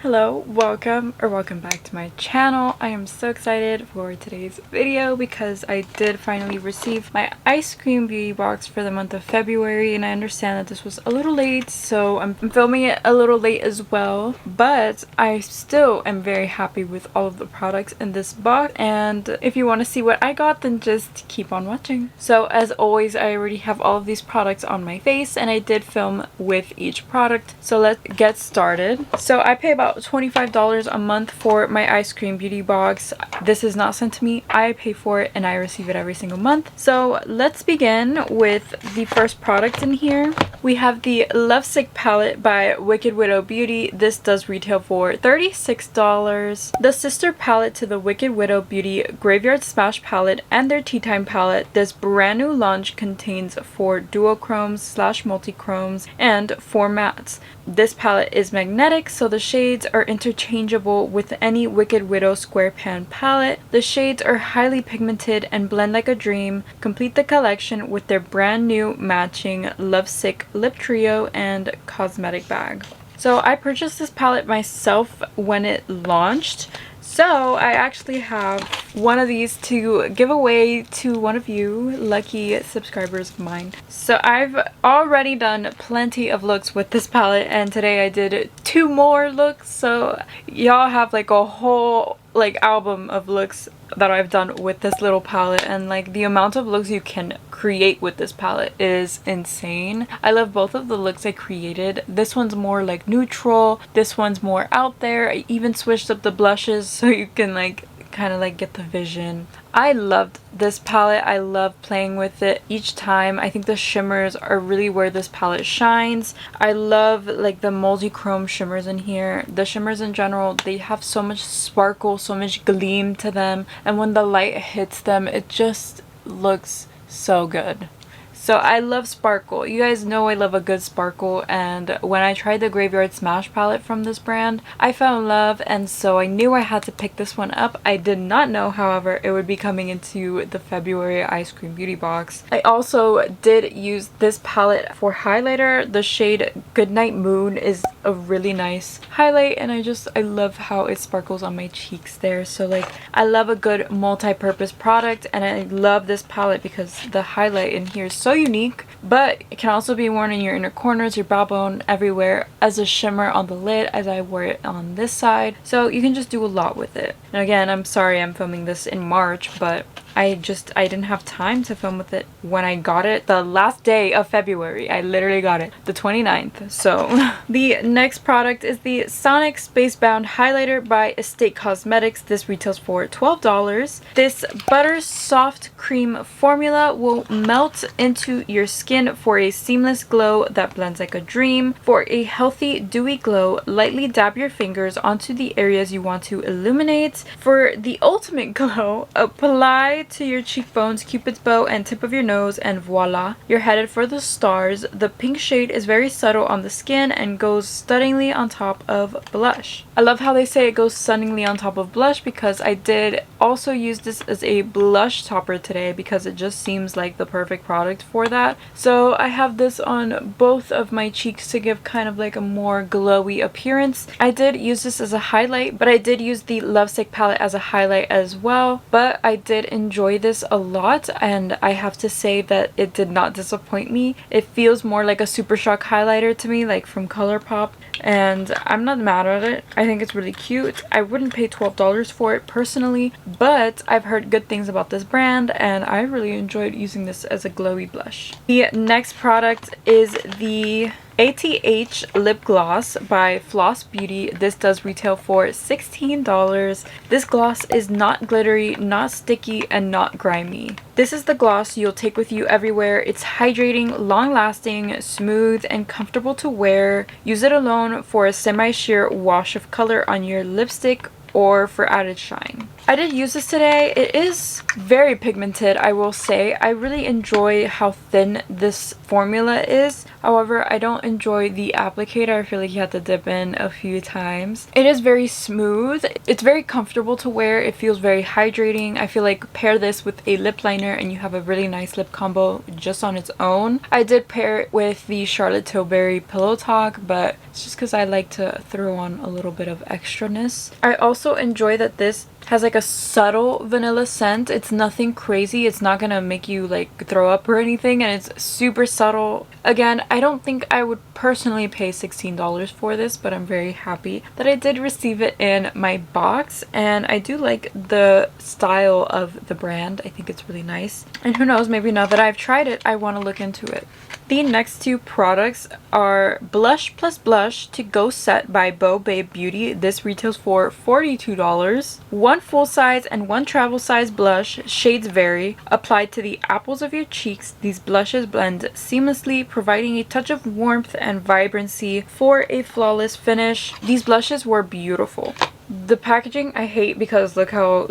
Hello, welcome back to my channel. I am so excited for today's video because I did finally receive my Eyescream Beauty Box for the month of February, and I understand that this was a little late, so I'm filming it a little late as well, but I still am very happy with all of the products in this box. And if you want to see what I got, then just keep on watching. So as always, I already have all of these products on my face, and I did film with each product, so let's get started. So I pay about $25 a month for my Eyescream Beauty Box. This is not sent to me. I pay for it and I receive it every single month. So let's begin with the first product in here. We have the Lovesick palette by Wicked Widow Beauty. This does retail for $36. The sister palette to the Wicked Widow Beauty Graveyard Smash palette and their Tea Time palette. This brand new launch contains 4 duochromes / multichromes and 4 mattes. This palette is magnetic, so the shades are interchangeable with any Wicked Widow square pan palette. The shades are highly pigmented and blend like a dream. Complete the collection with their brand new matching Lovesick lip trio and cosmetic bag. So I purchased this palette myself when it launched. So I actually have one of these to give away to one of you lucky subscribers of mine. So I've already done plenty of looks with this palette, and today I did 2 more looks. So y'all have like a whole album of looks that I've done with this little palette, and like the amount of looks you can create with this palette is insane. I love both of the looks I created. This one's more like neutral, this one's more out there. I even switched up the blushes so you can kind of get the vision. I loved this palette. I love playing with it each time. I think the shimmers are really where this palette shines. I love the multi-chrome shimmers in here. The shimmers in general, they have so much sparkle, so much gleam to them, and when the light hits them, it just looks so good. So I love sparkle. You guys know I love a good sparkle, and when I tried the Graveyard Smash palette from this brand, I fell in love, and so I knew I had to pick this one up. I did not know, however, it would be coming into the February Eyescream Beauty Box. I also did use this palette for highlighter. The shade Goodnight Moon is a really nice highlight, and I love how it sparkles on my cheeks there. So I love a good multi-purpose product, and I love this palette because the highlight in here is so unique, but it can also be worn in your inner corners, your brow bone, everywhere, as a shimmer on the lid, as I wore it on this side. So you can just do a lot with it. Now again, I'm sorry I'm filming this in March, but I didn't have time to film with it when I got it the last day of February. I literally got it the 29th. So the next product is the Sonic Spacebound highlighter by Estate Cosmetics. This retails for $12. This butter soft cream formula will melt into your skin for a seamless glow that blends like a dream. For a healthy dewy glow, lightly dab your fingers onto the areas you want to illuminate. For the ultimate glow, apply to your cheekbones, cupid's bow, and tip of your nose, and voila, you're headed for the stars. The pink shade is very subtle on the skin and goes stunningly on top of blush. I love how they say it goes stunningly on top of blush, because I did also use this as a blush topper today because it just seems like the perfect product for that. So I have this on both of my cheeks to give kind of a more glowy appearance. I did use this as a highlight, but I did use the Lovesick palette as a highlight as well, but I did enjoy this a lot, and I have to say that it did not disappoint me. It feels more like a Super Shock highlighter to me, from ColourPop, and I'm not mad at it. I think it's really cute. I wouldn't pay $12 for it personally, but I've heard good things about this brand, and I really enjoyed using this as a glowy blush. The next product is the ATH Lip Gloss by Floss Beauty. This does retail for $16. This gloss is not glittery, not sticky, and not grimy. This is the gloss you'll take with you everywhere. It's hydrating, long-lasting, smooth, and comfortable to wear. Use it alone for a semi-sheer wash of color on your lipstick or for added shine. I did use this today. It is very pigmented, I will say. I really enjoy how thin this formula is. However, I don't enjoy the applicator. I feel like you have to dip in a few times. It is very smooth. It's very comfortable to wear. It feels very hydrating. I feel like pair this with a lip liner and you have a really nice lip combo just on its own. I did pair it with the Charlotte Tilbury Pillow Talk, but it's just because I like to throw on a little bit of extraness. I also enjoy that this has like a subtle vanilla scent. It's nothing crazy. It's not gonna make you like throw up or anything, and it's super subtle. Again, I don't think I would personally pay $16 for this, but I'm very happy that I did receive it in my box, and I do like the style of the brand. I think it's really nice, and who knows, maybe now that I've tried it, I want to look into it. The next two products are Blush Plus Blush To Go Set by Beau Beauty. This retails for $42. One full size and one travel size blush, shades vary. Applied to the apples of your cheeks, these blushes blend seamlessly, providing a touch of warmth and vibrancy for a flawless finish. These blushes were beautiful. The packaging I hate because look how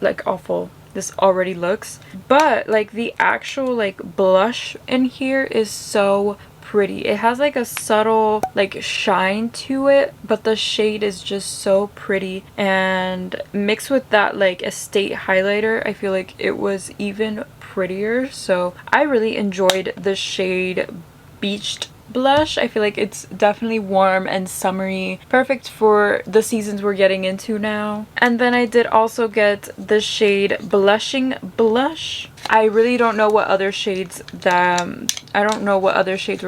like awful this already looks, but like the actual like blush in here is so pretty. It has like a subtle like shine to it, but the shade is just so pretty, and mixed with that like estate highlighter, I feel like it was even prettier. So I really enjoyed the shade Beached blush. I feel like it's definitely warm and summery, perfect for the seasons we're getting into now. And then I did also get the shade Blushing Blush. I really don't know what other shades were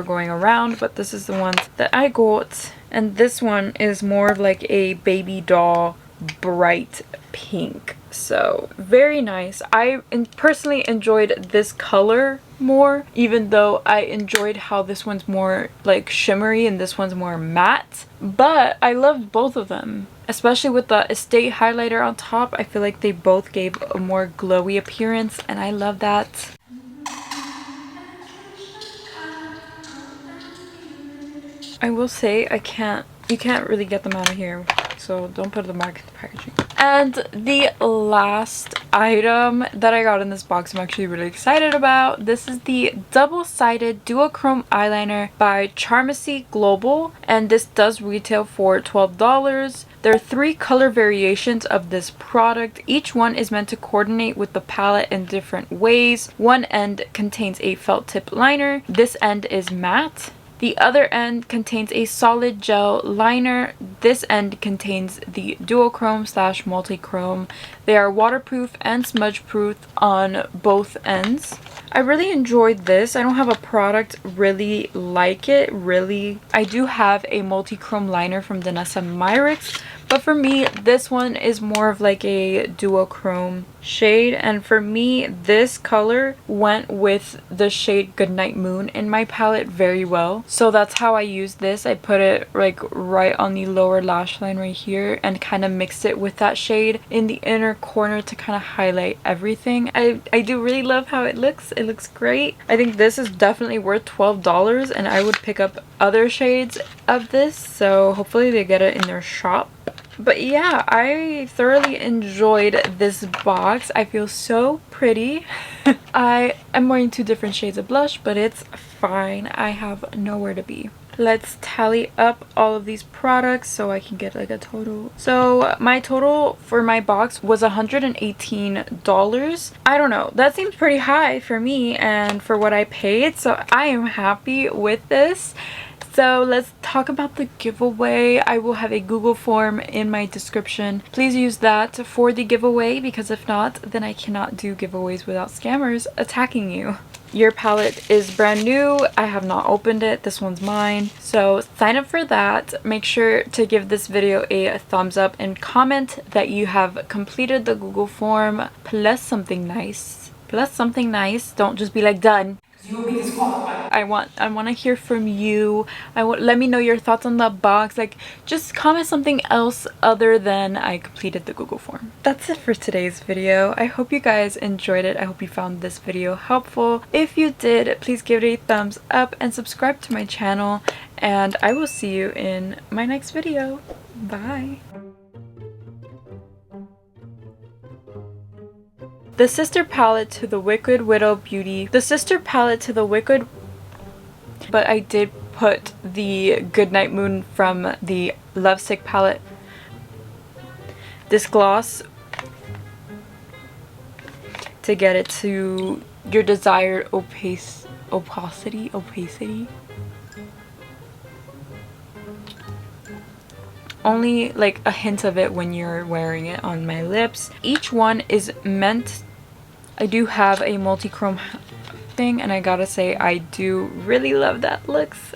going around, but this is the ones that I got, and this one is more of like a baby doll bright pink. So very nice. I personally enjoyed this color more, even though I enjoyed how this one's more like shimmery and this one's more matte, but I loved both of them, especially with the estate highlighter on top. I feel like they both gave a more glowy appearance, and I love that. I will say you can't really get them out of here, so don't put them back in the packaging. And the last item that I got in this box I'm actually really excited about. This is the double-sided duochrome eyeliner by CHARMACY Global, and this does retail for $12. There are 3 color variations of this product. Each one is meant to coordinate with the palette in different ways. One end contains a felt tip liner. This end is matte. The other end contains a solid gel liner. This end contains the duochrome / multi-chrome. They are waterproof and smudge proof on both ends. I really enjoyed this. I don't have a product really like it, really. I do have a multi-chrome liner from Danessa Myricks, but for me, this one is more of like a duochrome shade, and for me, this color went with the shade Goodnight Moon in my palette very well. So that's how I used this. I put it like right on the lower lash line right here and kind of mixed it with that shade in the inner corner to kind of highlight everything. I do really love how it looks. It looks great. I think this is definitely worth $12, and I would pick up other shades of this, so hopefully they get it in their shop. But yeah, I thoroughly enjoyed this box. I feel so pretty. I am wearing 2 different shades of blush, but it's fine. I have nowhere to be. Let's tally up all of these products so I can get like a total. So my total for my box was $118. I don't know, that seems pretty high for me and for what I paid, so I am happy with this. So let's talk about the giveaway. I will have a Google form in my description. Please use that for the giveaway, because if not, then I cannot do giveaways without scammers attacking you. Your palette is brand new. I have not opened it. This one's mine. So sign up for that. Make sure to give this video a thumbs up and comment that you have completed the Google form plus something nice. Plus something nice. Don't just be like done. You will be disqualified. I want to hear from you. Let me know your thoughts on the box. Like, just comment something else other than I completed the Google form. That's it for today's video. I hope you guys enjoyed it. I hope you found this video helpful. If you did, please give it a thumbs up and subscribe to my channel, and I will see you in my next video. Bye. the sister palette to the Wicked Widow Beauty. The sister palette to the Wicked, but I did put the Goodnight Moon from the Lovesick palette. This gloss to get it to your desired opacity. Only like a hint of it when you're wearing it on my lips. Each one is meant, I do have a multi-chrome thing, and I gotta say I do really love that looks.